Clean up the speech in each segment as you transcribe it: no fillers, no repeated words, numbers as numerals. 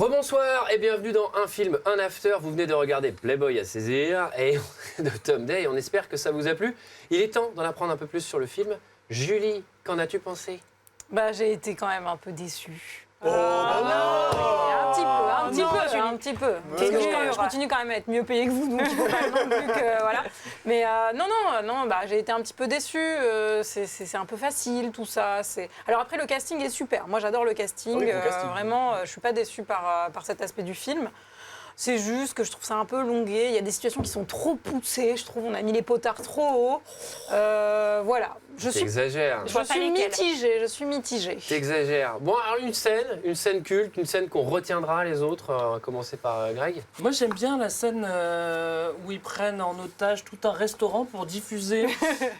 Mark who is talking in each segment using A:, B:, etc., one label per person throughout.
A: Rebonsoir et bienvenue dans Un film, un after. Vous venez de regarder Playboy à saisir et de Tom Day. On espère que ça vous a plu. Il est temps d'en apprendre un peu plus sur le film. Julie, qu'en as-tu pensé?
B: J'ai été quand même un peu déçue.
C: Oh non
B: Un petit peu. Parce que je continue quand même à être mieux payée que vous, donc il faut pas non plus que voilà. Mais non, j'ai été un petit peu déçue. C'est un peu facile tout ça. Alors après le casting est super. Moi j'adore le casting.
C: Oui, bon casting.
B: Vraiment, je suis pas déçue par cet aspect du film. C'est juste que je trouve ça un peu longué. Il y a des situations qui sont trop poussées. Je trouve on a mis les potards trop haut. Voilà.
A: T'exagères.
B: Je suis mitigée.
A: T'exagères. Bon, alors une scène culte, une scène qu'on retiendra les autres. On va commencer par Greg.
D: Moi j'aime bien la scène où ils prennent en otage tout un restaurant pour diffuser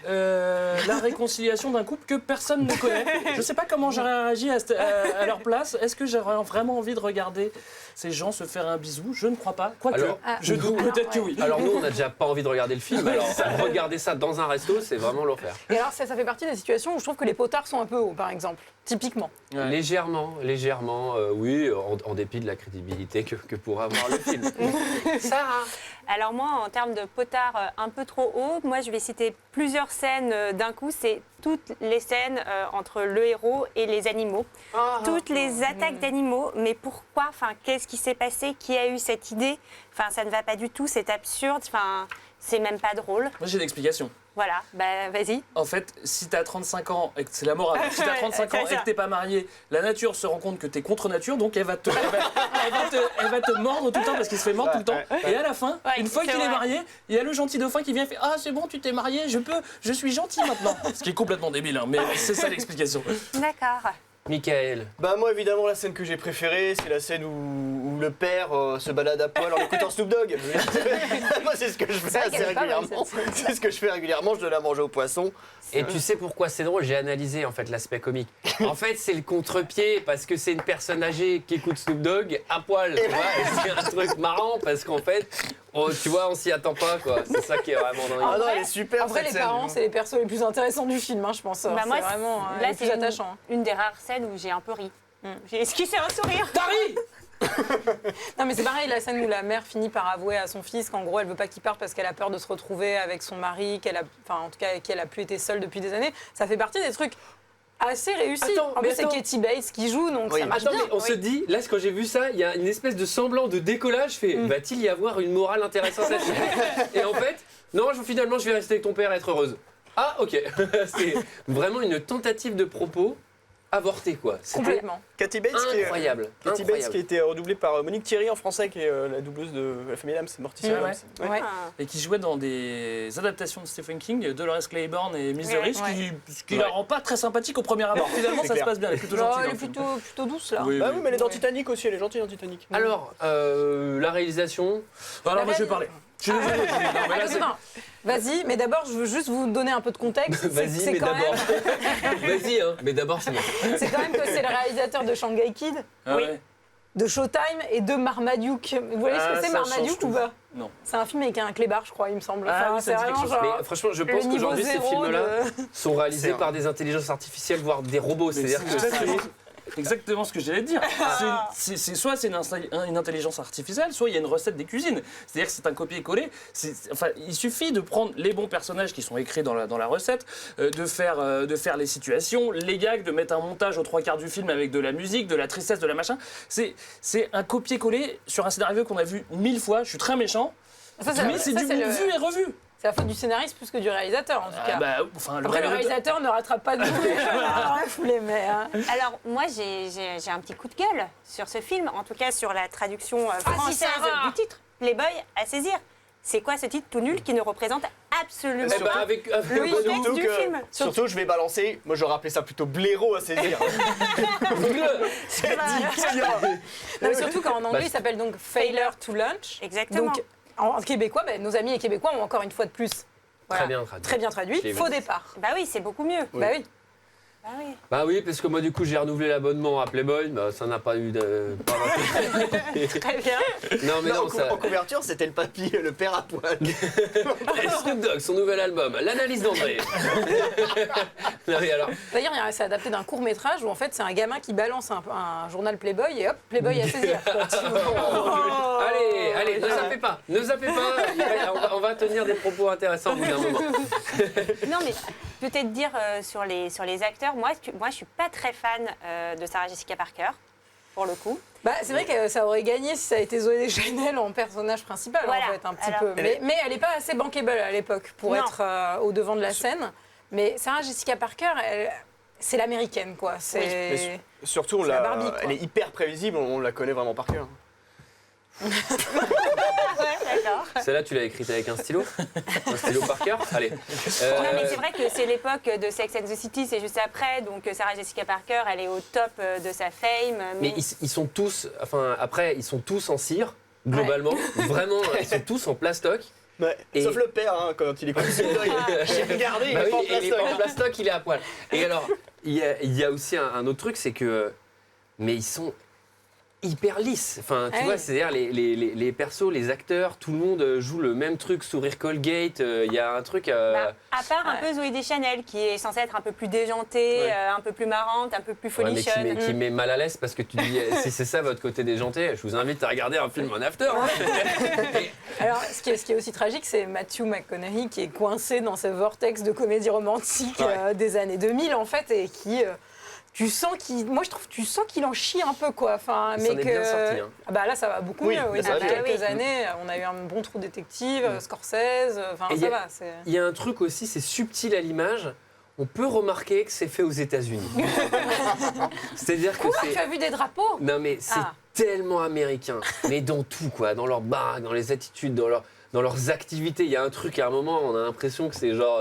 D: la réconciliation d'un couple que personne ne connaît. Je ne sais pas comment j'aurais réagi à leur place. Est-ce que j'aurais vraiment envie de regarder ces gens se faire un bisou? Je ne crois pas. Quoique, je doute peut-être que oui.
A: Alors nous, on n'a déjà pas envie de regarder le film. Alors regarder ça dans un resto, c'est vraiment l'enfer.
B: Et alors ça fait partie des situations où je trouve que les potards sont un peu hauts, par exemple. Typiquement.
A: Ouais. Légèrement, oui, en dépit de la crédibilité que pourrait avoir le film. Sarah.
E: Alors moi, en termes de potard un peu trop haut, moi je vais citer plusieurs scènes d'un coup. C'est toutes les scènes entre le héros et les animaux. Toutes les attaques d'animaux. Mais pourquoi? Qu'est-ce qui s'est passé? Qui a eu cette idée? Ça ne va pas du tout, c'est absurde. C'est même pas drôle.
D: Moi j'ai une explication.
E: Voilà, vas-y.
D: En fait, si t'as 35 ans, et que c'est la morale, si t'as 35 ans et que t'es pas marié, la nature se rend compte que t'es contre nature, donc elle va te mordre tout le temps parce qu'il se fait mordre tout le temps. Et à la fin, une fois qu'il est marié, il y a le gentil dauphin qui vient et fait « Ah, c'est bon, tu t'es marié, je suis gentil maintenant ». Ce qui est complètement débile, hein, mais c'est ça l'explication.
E: D'accord.
A: Michael.
C: Moi évidemment la scène que j'ai préférée c'est la scène où le père se balade à poil en écoutant Snoop Dogg. Moi c'est ce que je fais assez régulièrement. C'est ce que je fais régulièrement, je donne à manger aux poissons.
A: Et tu sais pourquoi c'est drôle? J'ai analysé en fait l'aspect comique. En fait c'est le contre-pied parce que c'est une personne âgée qui écoute Snoop Dogg à poil. Tu vois, et c'est un truc marrant parce qu'en fait, tu vois, on s'y attend pas quoi. C'est ça qui est vraiment dingue.
C: Ah non, elle est super.
B: Après, les parents, c'est les persos les plus intéressants du film, je pense.
E: Moi,
B: c'est vraiment les plus attachants.
E: Une des rares scènes où j'ai un peu ri. J'ai esquissé un sourire.
D: T'as ri?
B: Non mais c'est pareil, la scène où la mère finit par avouer à son fils qu'en gros elle veut pas qu'il parte parce qu'elle a peur de se retrouver avec son mari, en tout cas avec qui elle a plus été seule depuis des années. Ça fait partie des trucs assez réussis. En plus c'est Katie Bates qui joue, donc ça marche bien.
A: Mais on se dit, là quand j'ai vu ça, il y a une espèce de semblant de décollage. Va-t-il y avoir une morale intéressante là-dessus? Et en fait, non, finalement je vais rester avec ton père et être heureuse. Ah ok, c'est vraiment une tentative de propos avorté quoi.
B: Complètement.
C: Katie Bates
A: incroyable.
C: Katie Bates qui a été redoublée par Monique Thierry en français, qui est la doubleuse de la famille Adams, Morticia Adams.
B: Ouais.
D: Et qui jouait dans des adaptations de Stephen King, Dolores Claiborne et Misery, ce qui la rend pas très sympathique au premier abord. Finalement, ça se passe bien, elle est plutôt gentille.
B: Elle est plutôt douce là.
D: Oui,
C: oui, mais elle est dans Titanic aussi, elle est gentille dans Titanic.
A: Alors, la réalisation.
D: Alors, moi je vais parler. Je suis désolé.
B: Non. Vas-y, mais d'abord, je veux juste vous donner un peu de contexte.
A: Vas-y, mais d'abord. Vas-y, hein, mais d'abord, c'est moi.
B: C'est quand même que c'est le réalisateur de Shanghai Kid, de Showtime et de Marmaduke. Vous voyez ce que c'est Marmaduke ou pas?
D: Non.
B: C'est un film avec un clébard, je crois, il me semble.
D: C'est vraiment
B: genre.
A: Mais franchement, je pense qu'aujourd'hui, ces films-là sont réalisés par des intelligences artificielles, voire des robots. C'est-à-dire que
D: c'est exactement ce que j'allais te dire. Soit c'est une intelligence artificielle, soit il y a une recette des cuisines. C'est-à-dire que c'est un copier-coller. Il suffit de prendre les bons personnages qui sont écrits dans la recette, de faire les situations, les gags, de mettre un montage aux 3/4 du film avec de la musique, de la tristesse, de la machin. C'est un copier-coller sur un scénario qu'on a vu 1000 fois. Je suis très méchant, mais c'est du vu et revu.
B: C'est la faute du scénariste plus que du réalisateur, en tout cas.
D: Le
B: réalisateur ne rattrape pas de foulée, mais...
E: Alors, moi, j'ai un petit coup de gueule sur ce film, en tout cas sur la traduction française du titre, Playboy à saisir. C'est quoi ce titre tout nul qui ne représente absolument pas le contexte du film?
C: Surtout, je vais balancer, moi j'aurais appelé ça plutôt blaireau à saisir. C'est
B: Non, mais surtout qu'en anglais, il s'appelle donc Failure to Lunch.
E: Exactement.
B: Donc, en québécois, nos amis québécois ont encore une fois de plus
A: très bien
B: traduit, faux départ.
E: Bah oui, c'est beaucoup mieux.
B: Bah oui.
E: Ah oui.
A: Bah oui, parce que moi du coup j'ai renouvelé l'abonnement à Playboy, bah, ça n'a pas eu de...
E: Très bien.
A: Non mais non,
C: en
A: ça...
C: couverture, c'était le papy, le père à poil.
A: Et Snoop Dogg, son nouvel album, l'analyse d'André. Non mais alors...
B: D'ailleurs, c'est adapté d'un court métrage où en fait c'est un gamin qui balance un journal Playboy et hop, Playboy à saisir.
A: Allez, ne zappez pas, on va tenir des propos intéressants au bout d'un moment.
E: Non, mais peut-être dire sur les acteurs, moi je suis pas très fan de Sarah Jessica Parker, pour le coup.
B: Bah, c'est vrai que ça aurait gagné si ça a été Zooey Deschanel en personnage principal,
E: Voilà.
B: en fait, un petit
E: Alors,
B: peu. Mais elle n'est pas assez bankable à l'époque pour
E: Non.
B: être au devant de la scène. Mais Sarah Jessica Parker, c'est l'américaine, quoi. C'est...
C: Surtout,
B: C'est la Barbie, quoi.
C: elle est hyper prévisible, on la connaît vraiment par cœur.
E: Ouais, d'accord.
A: Celle-là, tu l'as écrite avec un stylo Parker. Allez.
E: Non, mais c'est vrai que c'est l'époque de Sex and the City, c'est juste après. Donc Sarah Jessica Parker, elle est au top de sa fame.
A: Mais ils sont tous, enfin après, ils sont tous en cire, globalement. Vraiment, ils sont tous en plastoc.
C: Ouais.
A: Et-
C: Sauf le père, hein, quand il est conçu. J'ai regardé, il
A: Bah
C: est
A: oui,
C: pas en
A: et il est pas en
C: plastoc.
A: plastoc, il est à poil. Et alors, il y a aussi un autre truc, c'est que. Mais ils sont hyper lisses. Enfin, tu
B: Ah
A: vois,
B: oui.
A: c'est-à-dire les persos, les acteurs, tout le monde joue le même truc, sourire Colgate. Il y a un truc.
E: Bah, à part un
B: Ouais.
E: peu Zooey Deschanel, qui est censée être un peu plus déjantée,
A: Ouais.
E: un peu plus marrante, un peu plus
A: Ouais, mais
E: folichonne.
A: qui met mal à l'aise parce que tu dis si c'est ça votre côté déjanté, je vous invite à regarder un film en after.
B: Alors, ce qui est aussi tragique, c'est Matthew McConaughey qui est coincé dans ce vortex de comédie romantique
C: Ouais.
B: des années 2000, en fait, et qui... tu sens qu'il... Moi, je trouve tu sens qu'il en chie un peu, quoi. Enfin,
A: Il
B: mais
A: s'en est
B: que...
A: bien sorti, hein.
B: Ah bah là, ça va beaucoup
C: Oui,
B: mieux. Oui.
C: là, ça va
B: Depuis
E: bien.
B: quelques
E: Oui.
B: années, on a eu un bon Trou Détective, Scorsese, enfin,
A: Et
B: ça va. C'est...
A: Il y a un truc aussi, c'est subtil à l'image. On peut remarquer que c'est fait aux États-Unis. C'est-à-dire que
B: Quoi,
A: c'est.
B: tu as vu des drapeaux?
A: Non mais c'est
B: Ah.
A: tellement américain, mais dans tout quoi, dans leur baraque, dans les attitudes, dans leurs activités. Il y a un truc à un moment, on a l'impression que c'est genre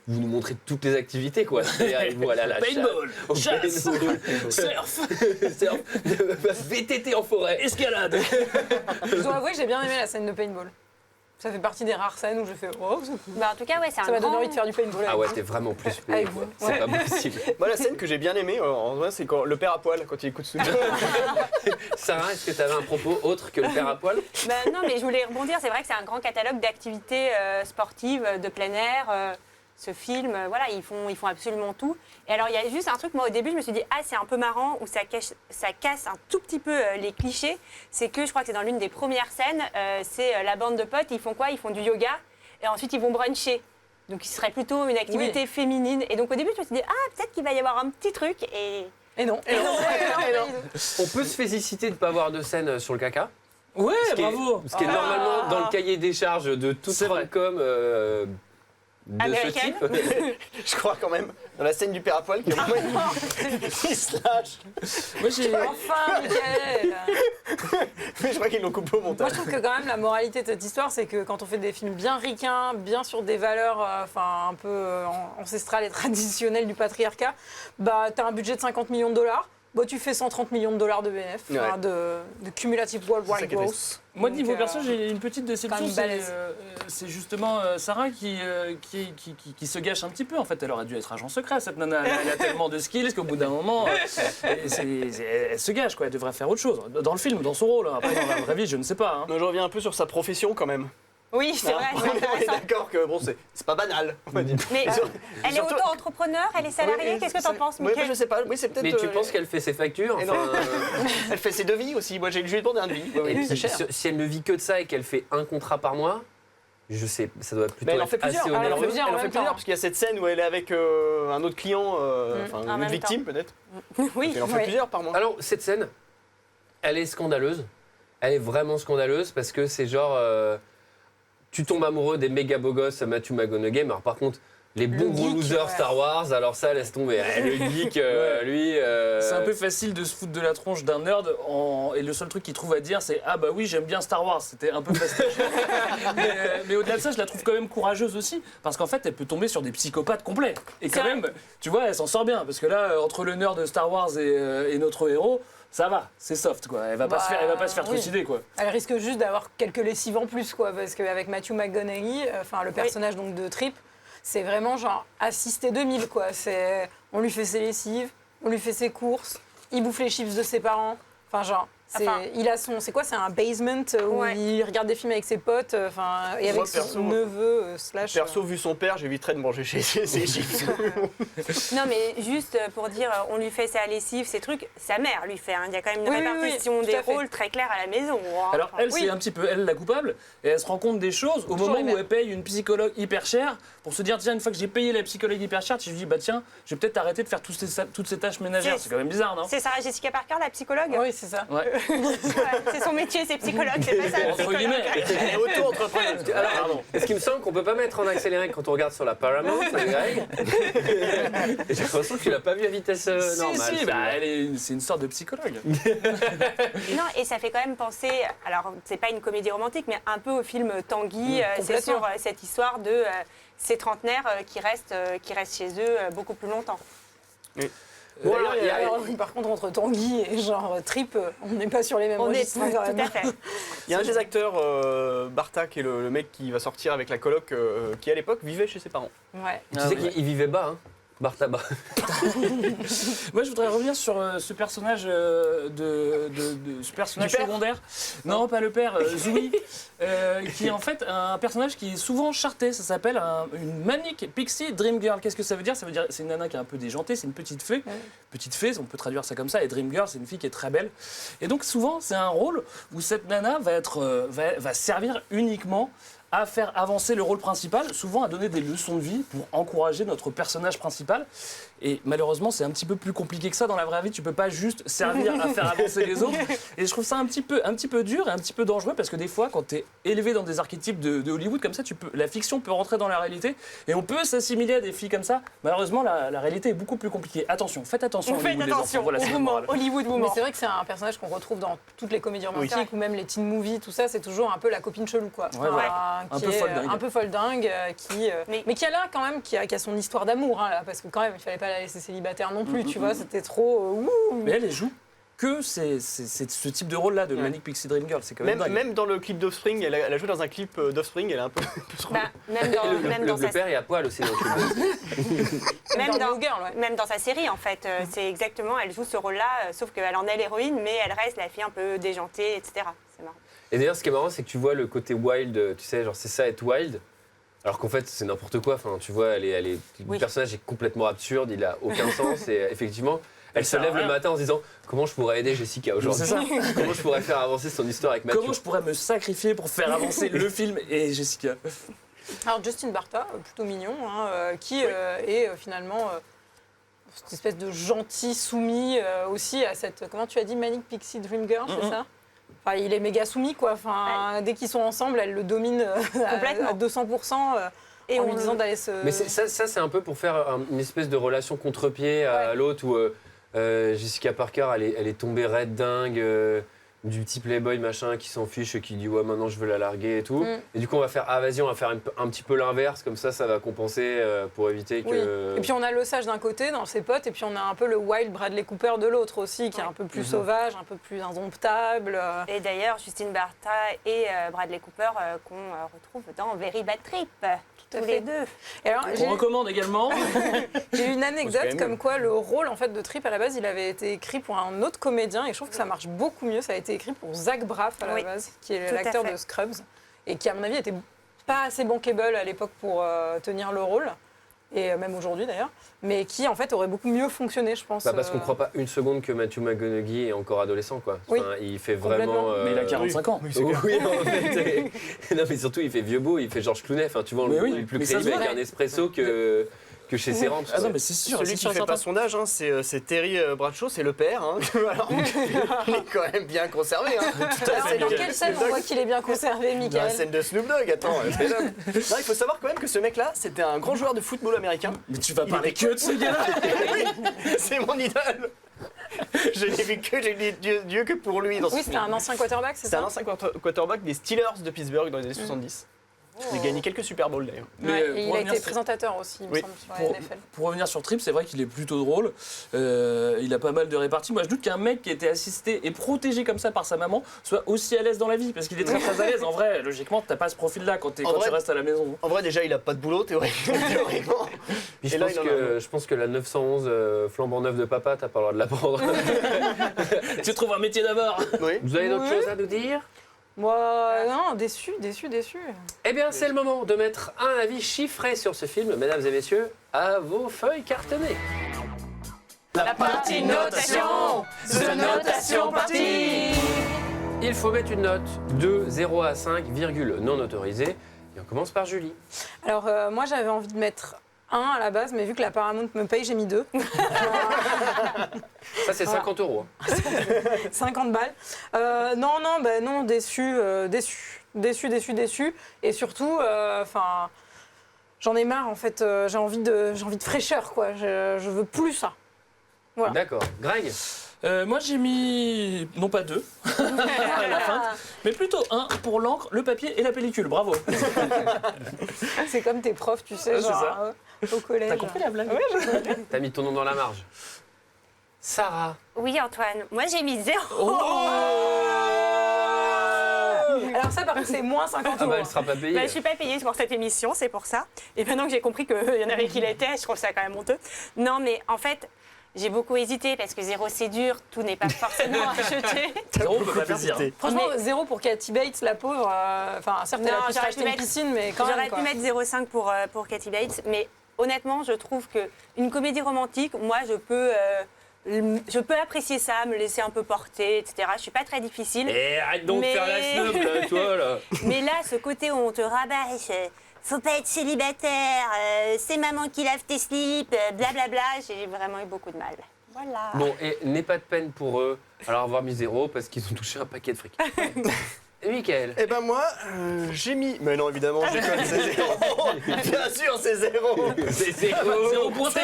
A: vous nous montrez toutes les activités quoi. C'est-à-dire, voilà la
D: Paintball, chasse,
A: paintball,
D: surf,
A: surf, VTT en forêt.
D: escalade.
B: Je dois avouer que j'ai bien aimé la scène de paintball. Ça fait partie des rares scènes où je fais oh, ça
E: Bah, en tout cas, ouais, c'est un
B: m'a donné
E: grand...
B: envie de faire du paintball.
A: Ah
B: avec
A: ouais,
B: vous.
A: t'es vraiment plus
B: Avec
A: quoi.
B: vous,
A: C'est
B: ouais.
A: pas possible.
C: Moi, la scène que j'ai bien aimée, en vrai, c'est quand le père à poil, quand il écoute ce
A: Sarah, est-ce que t'avais un propos autre que le père à poil?
E: Bah, non, mais je voulais rebondir. C'est vrai que c'est un grand catalogue d'activités sportives de plein air. Ce film, voilà, ils font absolument tout. Et alors, il y a juste un truc, moi, au début, je me suis dit, ah, c'est un peu marrant, où ça casse un tout petit peu les clichés. C'est que, je crois que c'est dans l'une des premières scènes, c'est la bande de potes, ils font quoi? Ils font du yoga, et ensuite, ils vont bruncher. Donc, ce serait plutôt une activité féminine. Et donc, au début, je me suis dit, ah, peut-être qu'il va y avoir un petit truc, et...
B: Et non.
E: Et non,
B: Et non.
A: On peut se féliciter de ne pas avoir de scène sur le caca.
D: Ouais,
A: Ce qui est-
D: bravo.
A: Ce qui est normalement dans le cahier des charges de toute
D: C'est vrai.
A: rom-com de
E: Américaine.
A: ce type.
C: Je crois quand même, dans la scène du père à poil, qu'il il se lâche.
D: Moi, j'ai.
B: Enfin, Mickaël.
C: Mais je crois qu'ils l'ont coupé au
B: Moi,
C: montage.
B: je trouve que quand même la moralité de cette histoire, c'est que quand on fait des films bien ricains, bien sur des valeurs, enfin un peu ancestrales et traditionnelles du patriarcat, bah t'as un budget de 50 millions de dollars. Bah, tu fais 130 millions de dollars de BF, enfin, de cumulative
C: C'est ça
B: worldwide
C: qui est
B: growth.
D: Moi,
B: Donc,
D: niveau perso, j'ai une petite
B: quand
D: déception.
B: même balèze.
D: C'est justement Sarah qui se gâche un petit peu. En fait, elle aurait dû être agent secret, cette nana. Elle a tellement de skills qu'au bout d'un moment, elle se gâche, quoi. Elle devrait faire autre chose. Dans le film, dans son rôle. Après, dans la vraie vie, je ne sais pas. Hein.
C: Non, je reviens un peu sur sa profession quand même.
E: Oui, c'est vrai, c'est
C: On est
E: intéressant.
C: d'accord que bon, c'est pas banal, on va dire.
E: Mais elle est
C: surtout-
E: auto-entrepreneur, elle est salariée,
C: Oui,
E: qu'est-ce que t'en penses,
C: Oui,
E: Mickaël?
C: je sais pas. Oui, c'est peut-être.
A: Mais tu penses qu'elle fait ses factures
C: Et
A: enfin,
C: non. Elle fait ses devis aussi. Moi, je lui ai demandé un devis. Oui,
A: et
C: oui, c'est
A: puis,
C: cher.
A: si elle ne vit que de ça et qu'elle fait un contrat par mois, je sais, ça doit plutôt
C: Mais elle en
A: être
C: fait plusieurs.
A: assez
B: Elle en
A: onéreux.
B: fait plusieurs en
C: Elle en fait
B: même temps.
C: plusieurs parce qu'il y a cette scène où elle est avec un autre client, enfin
E: en
C: une
E: même
C: victime peut-être.
E: Oui,
C: Elle en fait
B: Ouais.
C: plusieurs par mois.
A: Alors, cette scène, elle est scandaleuse. Elle est vraiment scandaleuse parce que c'est genre. Tu tombes amoureux des méga beaux gosses Matthew McConaughey, mais alors par contre, les bons gros
B: geek,
A: losers
B: ouais.
A: Star Wars, alors ça, laisse tomber. Le geek, lui.
D: C'est un peu facile de se foutre de la tronche d'un nerd et le seul truc qu'il trouve à dire c'est ah bah oui j'aime bien Star Wars, c'était un peu facile. mais au-delà de ça je la trouve quand même courageuse aussi parce qu'en fait elle peut tomber sur des psychopathes complets et quand
E: C'est
D: même tu vois elle s'en sort bien parce que là entre le nerd de Star Wars et notre héros ça va, c'est soft quoi, elle va pas se faire
B: oui.
D: trucider quoi.
B: Elle risque juste d'avoir quelques lessives en plus, quoi, parce qu'avec Matthew McConaughey, enfin le personnage donc de Trip, c'est vraiment genre assisté 2000 quoi. On lui fait ses lessives, on lui fait ses courses, il bouffe les chips de ses parents. Enfin genre. C'est quoi? C'est un basement où il regarde des films avec ses potes, et avec son neveu slash.
C: Perso, vu son père, j'éviterais de manger chez ses chips.
E: Non, mais juste pour dire, on lui fait sa lessive, ces trucs, sa mère lui fait. Il y a quand même une répartition des rôles très claire à la maison.
D: Alors elle, c'est un petit peu elle la coupable, et elle se rend compte des choses au moment où elle paye une psychologue hyper chère pour se dire tiens, une fois que j'ai payé la psychologue hyper chère, je me dis bah tiens, je vais peut-être arrêter de faire toutes ces tâches ménagères. C'est quand même bizarre, non?
E: C'est Sarah Jessica Parker, la psychologue?
B: Oui, c'est ça.
D: Ouais.
E: C'est son métier, c'est psychologue, c'est pas ça.
D: Entre guillemets.
C: Auto-entrepreneuse.
A: Alors, est-ce qu'il me semble qu'on peut pas mettre en accéléré quand on regarde sur la Paramount, Greg? Et j'ai l'impression que tu l'as pas vu à vitesse normale.
D: Si, c'est une sorte de psychologue.
E: Non, et ça fait quand même penser, alors c'est pas une comédie romantique, mais un peu au film Tanguy. C'est sur cette histoire de ces trentenaires qui restent chez eux beaucoup plus longtemps.
C: Oui.
A: Bon,
B: par contre, entre Tanguy et genre Trip, on n'est pas sur les mêmes
E: On est
B: registres.
E: tout
B: quand même.
E: à fait.
C: Il y a un des acteurs, Barta, qui est le mec qui va sortir avec la coloc, qui à l'époque vivait chez ses parents.
B: Ouais.
A: Tu sais qu'il vivait bas, hein, Bartaba.
D: Moi, je voudrais revenir sur ce personnage ce personnage secondaire. Non, pas le père, Zoui, qui est en fait un personnage qui est souvent charté. Ça s'appelle une Manic Pixie Dream Girl. Qu'est-ce que ça veut dire? Ça veut dire c'est une nana qui est un peu déjantée, c'est une petite fée. Ouais. Petite fée, on peut traduire ça comme ça. Et Dream Girl, c'est une fille qui est très belle. Et donc souvent, c'est un rôle où cette nana va servir uniquement à faire avancer le rôle principal, souvent à donner des leçons de vie pour encourager notre personnage principal. Et malheureusement, c'est un petit peu plus compliqué que ça dans la vraie vie. Tu peux pas juste servir à faire avancer les autres. Et je trouve ça un petit peu dur et un petit peu dangereux parce que des fois, quand tu es élevé dans des archétypes de Hollywood comme ça, la fiction peut rentrer dans la réalité et on peut s'assimiler à des filles comme ça. Malheureusement, la réalité est beaucoup plus compliquée. Attention, faites attention.
E: Faites attention,
D: voilà,
E: Hollywood
B: Mais
E: Woman.
B: c'est vrai que c'est un personnage qu'on retrouve dans toutes les comédies romantiques ou même les teen movies, tout ça. C'est toujours un peu la copine chelou, quoi.
D: Ouais, voilà.
B: Un peu folle dingue, mais qui a là quand même, qui a son histoire d'amour, hein, là, parce que quand même, il fallait pas la laisser célibataire non plus, tu vois, c'était trop.
D: Mais elle joue que c'est ce type de rôle-là de Manic Pixie Dream Girl, c'est quand même dingue.
C: Même dans le clip d'Offspring, elle a joué dans un clip d'Offspring, elle est un peu
E: Même dans
A: le père est à poil aussi dans le clip.
E: Même dans sa série, en fait, c'est exactement, elle joue ce rôle-là, sauf qu'elle en est l'héroïne, mais elle reste la fille un peu déjantée, etc. C'est marrant.
A: Et d'ailleurs, ce qui est marrant, c'est que tu vois le côté wild, tu sais, genre c'est ça être wild, alors qu'en fait, c'est n'importe quoi. Enfin, tu vois, le personnage est complètement absurde, il a aucun sens, et effectivement, elle se lève le matin en se disant comment je pourrais aider Jessica aujourd'hui.
D: C'est ça.
A: Comment je pourrais faire avancer son histoire avec Mathieu.
D: Comment je pourrais me sacrifier pour faire avancer le film et Jessica.
B: Alors, Justin Bartha, plutôt mignon, hein, qui est finalement cette espèce de gentil soumis aussi à cette, comment tu as dit, Manic Pixie Dream Girl, c'est ça? Enfin, il est méga soumis, quoi. Enfin, dès qu'ils sont ensemble, elle le domine à 200%. Et en lui disant d'aller se...
A: Mais ça c'est un peu pour faire une espèce de relation contre-pied à l'autre où Jessica Parker, elle est tombée raide dingue du petit playboy machin qui s'en fiche, qui dit ouais maintenant je veux la larguer et tout. Et du coup on va faire vas-y, on va faire un petit peu l'inverse, comme ça va compenser pour éviter que...
B: Et puis on a le sage d'un côté dans ses potes et puis on a un peu le wild Bradley Cooper de l'autre aussi qui est un peu plus sauvage, un peu plus indomptable.
E: Et d'ailleurs Justin Bartha et Bradley Cooper qu'on retrouve dans Very Bad Trip. Tous les deux.
B: Et alors,
D: on recommande également.
B: J'ai une anecdote comme quoi le rôle en fait de Trip à la base il avait été écrit pour un autre comédien et je trouve que ça marche beaucoup mieux. Ça a été écrit pour Zach Braff à la base, qui est l'acteur de Scrubs et qui à mon avis était pas assez bankable à l'époque pour tenir le rôle. Et même aujourd'hui d'ailleurs, mais qui en fait aurait beaucoup mieux fonctionné, je pense.
A: Parce qu'on croit pas une seconde que Matthew McConaughey est encore adolescent, quoi.
B: Oui.
A: Enfin, il fait vraiment.
D: Mais il a 45 ans.
A: Oui, en fait. Non, mais surtout, il fait vieux beau, il fait Georges Clooney. Enfin, tu vois, on est plus crédible avec un espresso que chez Serrant.
D: Ah non, mais c'est sûr.
C: Celui qui fait pas son âge, hein, c'est Terry Bradshaw, c'est le père. Hein. Alors, il est quand même bien conservé. Hein.
B: Alors, dans quelle scène on voit qu'il est bien conservé,
C: Dans la
B: Michael?
C: scène de Snoop Dogg, attends. Non, il faut savoir quand même que ce mec-là, c'était un grand joueur de football américain.
D: Mais tu vas parler que de ce gars-là.
C: C'est mon idole. Je n'ai vu Dieu que pour lui dans ce
B: Oui, c'était un ancien quarterback, c'est
C: C'était
B: ça?
C: un ancien quarterback des Steelers de Pittsburgh dans les années 70. Il a gagné quelques Super Bowls d'ailleurs.
D: Mais,
B: Ouais, et
D: pour
B: il a
D: revenir
B: été
D: sur-
B: présentateur aussi, il me
C: Oui.
B: semble, sur la NFL.
D: Pour revenir sur Trip, c'est vrai qu'il est plutôt drôle. Il a pas mal de réparties. Moi, je doute qu'un mec qui a été assisté et protégé comme ça par sa maman soit aussi à l'aise dans la vie, parce qu'il est très très à l'aise. En vrai, logiquement, t'as pas ce profil-là quand tu
C: vrai-
D: restes à la maison.
C: En vrai, déjà, il a pas de boulot théoriquement.
A: Puis
C: Et là, il en a
A: je pense que la 911 flambant neuf de papa, t'as pas le droit de la prendre.
D: Tu trouves un métier d'abord.
C: Oui.
A: Vous avez d'autres
B: Oui.
A: choses à nous dire?
B: Moi, non, déçu.
A: Eh bien, c'est le moment de mettre un avis chiffré sur ce film, mesdames et messieurs, à vos feuilles cartonnées.
B: La partie notation,
D: The Notation Party.
A: Il faut mettre une note de 0 à 5, virgule non autorisée. Et on commence par Julie.
B: Alors, moi, j'avais envie de mettre 1 à la base, mais vu que la Paramount me paye, j'ai mis 2.
A: Ça, c'est 50 euros.
B: 50 balles. Non, déçu. Et surtout, j'en ai marre, en fait. J'ai envie de fraîcheur, quoi. Je veux plus ça. Voilà.
A: D'accord. Greg?
D: Moi, j'ai mis non pas 2 à la fin, mais plutôt 1 pour l'encre, le papier et la pellicule. Bravo.
B: C'est comme tes profs, tu sais,
D: Ouais, c'est
B: genre,
D: ça.
B: au collège.
D: T'as compris la blague?
A: T'as mis ton nom dans la marge. Sarah?
E: Oui, Antoine, moi j'ai mis 0.
B: Alors ça, par contre, c'est moins 50
A: Ah
B: euros.
A: bah, elle sera pas payée.
E: Bah, je suis pas payée pour cette émission, c'est pour ça. Et maintenant que j'ai compris qu'il y en avait qui l'étaient, je trouve ça quand même honteux. Non, mais en fait, j'ai beaucoup hésité parce que 0 c'est dur, tout n'est pas forcément acheté.
D: On peut pas faire dire.
B: Franchement, 0 pour Kathy Bates, la pauvre. Certes, elle
E: Non,
B: a pu se
E: j'aurais
B: racheter
E: pu
B: une
E: mettre-
B: piscine, mais quand même,
E: J'aurais
B: quoi.
E: pu mettre 0,5 pour Kathy Bates, mais honnêtement, je trouve qu'une comédie romantique, moi, je peux apprécier ça, me laisser un peu porter, etc. Je suis pas très difficile.
A: Eh, arrête donc de
E: Mais-
A: faire la snob, là, toi, là.
E: Mais là, ce côté où on te rabâche, faut pas être célibataire, c'est maman qui lave tes slips, blablabla, j'ai vraiment eu beaucoup de mal. Voilà.
A: Bon, et n'aie pas de peine pour eux, alors avoir mis 0 parce qu'ils ont touché un paquet de fric. Et Mickaël?
C: Eh ben moi, j'ai mis... Mais non, évidemment, j'ai quand même c'est 0. Bien sûr, c'est 0.
A: C'est 0.
D: 0 pointé.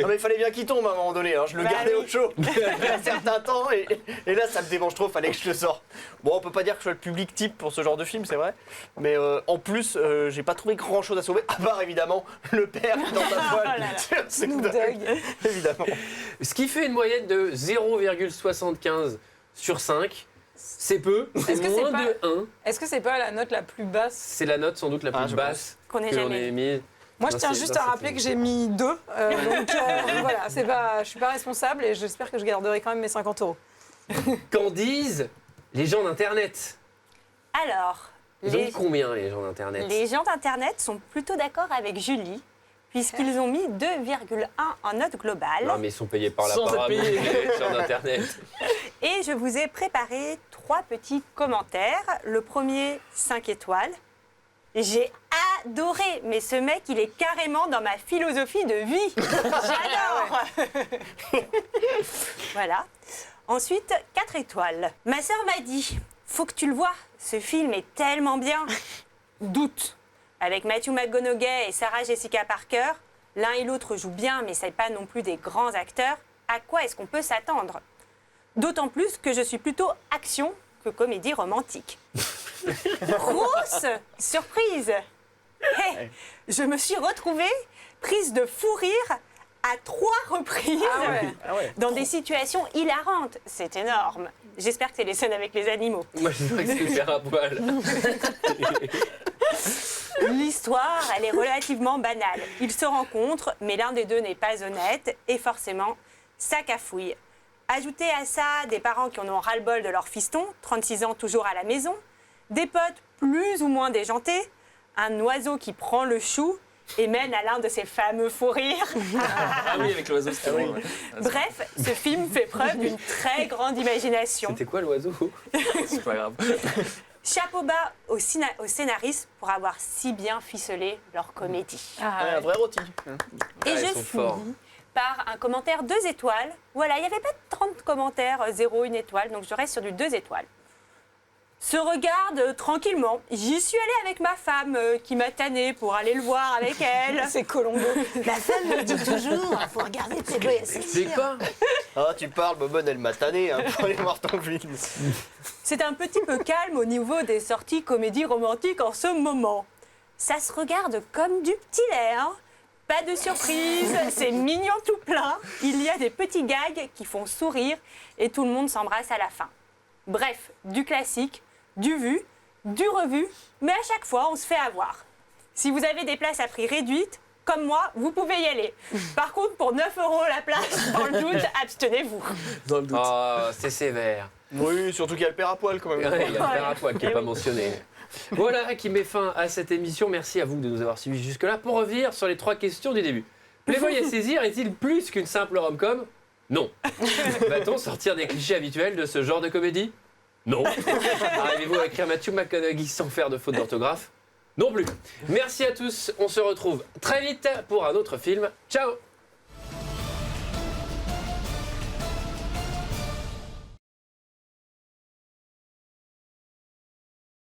C: Non mais il fallait bien qu'il tombe à un moment donné, hein. Je le
E: Bah
C: gardais
E: oui.
C: au chaud depuis un certain temps et là ça me démange trop, fallait que je le sorte. Bon, on peut pas dire que je sois le public type pour ce genre de film, c'est vrai, mais en plus j'ai pas trouvé grand chose à sauver, à part évidemment le père dans sa poêle sur Snoop Dogg, évidemment.
A: Ce qui fait une moyenne de 0,75 sur 5. C'est peu, c'est
B: Est-ce que c'est
A: moins
B: pas-
A: de 1.
B: Est-ce que c'est pas la note la plus basse?
A: C'est la note sans doute la plus
C: je
A: basse
E: Qu'on ait
A: que l'on
E: jamais
A: ait
E: eue.
A: mise.
B: Moi, je
A: Non,
B: tiens
A: c'est-
B: juste
A: non,
B: à
A: c'est
B: rappeler
A: une-
B: que j'ai mis 2. Voilà, je suis pas responsable et j'espère que je garderai quand même mes 50 euros.
A: Qu'en disent les gens d'Internet?
E: Alors,
A: Ils ont mis combien, les gens d'Internet?
E: les gens d'Internet sont plutôt d'accord avec Julie, puisqu'ils ont mis 2,1 en note globale.
A: Non, mais ils sont payés par la
D: Sans être
A: Paramount,
D: payés.
A: les gens d'Internet.
E: Et je vous ai préparé 3 petits commentaires. Le premier, 5 étoiles. J'ai adoré, mais ce mec, il est carrément dans ma philosophie de vie. J'adore. Voilà. Ensuite, 4 étoiles. Ma sœur m'a dit, faut que tu le vois, ce film est tellement bien. Doute. Avec Matthew McConaughey et Sarah Jessica Parker, l'un et l'autre jouent bien, mais ce n'est pas non plus des grands acteurs. À quoi est-ce qu'on peut s'attendre? D'autant plus que je suis plutôt action que comédie romantique. Grosse surprise. Hey, je me suis retrouvée prise de fou rire à 3 reprises
C: Ah ouais.
E: dans des situations hilarantes. C'est énorme. J'espère que c'est les scènes avec les animaux.
A: Moi, je dirais que c'est faire à poil.
E: L'histoire, elle est relativement banale. Ils se rencontrent, mais l'un des deux n'est pas honnête et forcément, ça cafouille. Ajoutez à ça des parents qui en ont ras-le-bol de leur fiston, 36 ans toujours à la maison, des potes plus ou moins déjantés, un oiseau qui prend le chou et mène à l'un de ses fameux fous rires.
D: Ah oui, avec l'oiseau, c'était bon. Ouais.
E: Bref, ce film fait preuve d'une très grande imagination.
A: C'était quoi l'oiseau?
D: C'est pas grave.
E: Chapeau bas aux scénaristes pour avoir si bien ficelé leur comédie.
C: Un vrai rôti.
E: Et
A: Ah, ils
E: je
A: sont forts.
E: finis par un commentaire 2 étoiles. Voilà, il n'y avait pas de 30 commentaires, 0, 1 étoile, donc je reste sur du 2 étoiles. se regardent tranquillement. J'y suis allée avec ma femme qui m'a tannée pour aller le voir avec elle.
B: C'est Colombo.
E: Ma femme me dit toujours, faut regarder Playboy
A: C'est
E: Assassin.
A: quoi?
C: Ah, tu parles, Bobonne, elle m'a tanné pour aller voir ton film.
E: C'est un petit peu calme au niveau des sorties comédies romantiques en ce moment. Ça se regarde comme du petit lait, hein. Pas de surprise, c'est mignon tout plein. Il y a des petits gags qui font sourire et tout le monde s'embrasse à la fin. Bref, du classique, du vu, du revu, mais à chaque fois, on se fait avoir. Si vous avez des places à prix réduite, comme moi, vous pouvez y aller. Par contre, pour 9 € la place, dans le doute, abstenez-vous.
D: Dans le doute.
A: Oh, c'est sévère.
C: Oui, surtout qu'il y a le père à poil quand même.
A: Ouais, il y a le père à poil qui n'est pas mentionné. Voilà qui met fin à cette émission. Merci à vous de nous avoir suivis jusque-là. Pour revenir sur les 3 questions du début. Playboy à saisir est-il plus qu'une simple rom-com? Non. Va-t-on sortir des clichés habituels de ce genre de comédie? Non. Arrivez-vous à écrire Matthew McConaughey sans faire de faute d'orthographe? Non plus. Merci à tous. On se retrouve très vite pour un autre film. Ciao.